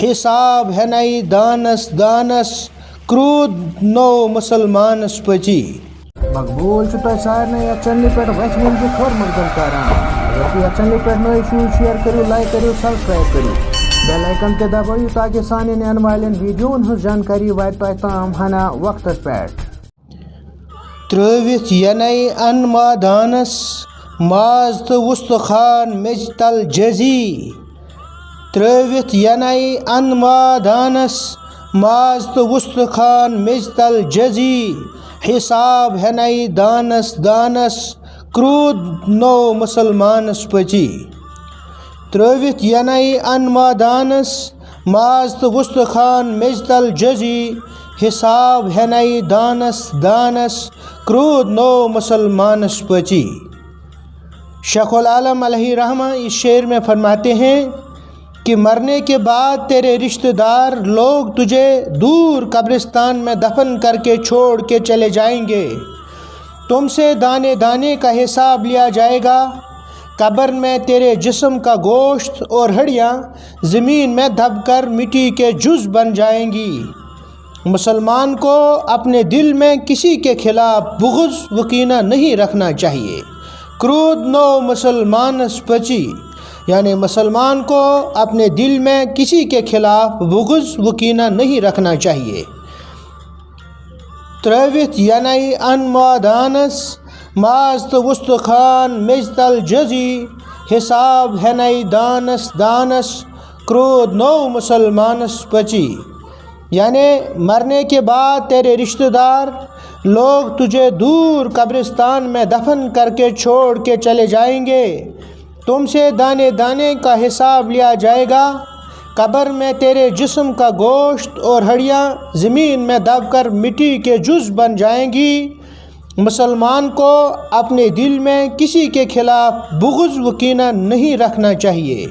حساب ہے نئی دانس دانس کرود نو مسلمانس پچی مقبول تہ سارے یتھ چینل پہ وسم کی خور مقدم کران اگر تھی یتھ چینل پہ نئی چھو شیئر کرو لائک کرو سبسکرائب کرو بیل آئکن تے دبائیو تاکہ سانن ین والن ویڈیون ہز جانکاری وات تہ تام ہنا وقتس پہ تروت ینائی ان مادانس ماز تو وستخان مج تل جزی تروت ینائی ان مادانس ماز تو وستخان مج تل جزی حساب ہے نئی دانس دانس کرود نو مسلمانس پچی تروت ینائی ان مادانس ماز تو وستخان مج تل جزی حساب ہے نئی دانس دانس کرود نو مسلمانس پچی شیخ العالم علیہ رحمہ اس شعر میں فرماتے ہیں کہ مرنے کے بعد تیرے رشتہ دار لوگ تجھے دور قبرستان میں دفن کر کے چھوڑ کے چلے جائیں گے، تم سے دانے دانے کا حساب لیا جائے گا، قبر میں تیرے جسم کا گوشت اور ہڈیاں زمین میں دب کر مٹی کے جز بن جائیں گی۔ مسلمان کو اپنے دل میں کسی کے خلاف بغض و کینہ نہیں رکھنا چاہیے۔ کرود نو مسلمانس پچی یعنی مسلمان کو اپنے دل میں کسی کے خلاف بغض و کینہ نہیں رکھنا چاہیے۔ تروت ینائی ان مادانس ماز تو وستخان مج تل جزی حساب ہے نئی دانس دانس کرود نو مسلمانس پچی یعنی مرنے کے بعد تیرے رشتہ دار لوگ تجھے دور قبرستان میں دفن کر کے چھوڑ کے چلے جائیں گے، تم سے دانے دانے کا حساب لیا جائے گا، قبر میں تیرے جسم کا گوشت اور ہڈیاں زمین میں دب کر مٹی کے جز بن جائیں گی۔ مسلمان کو اپنے دل میں کسی کے خلاف بغض و کینہ نہیں رکھنا چاہیے۔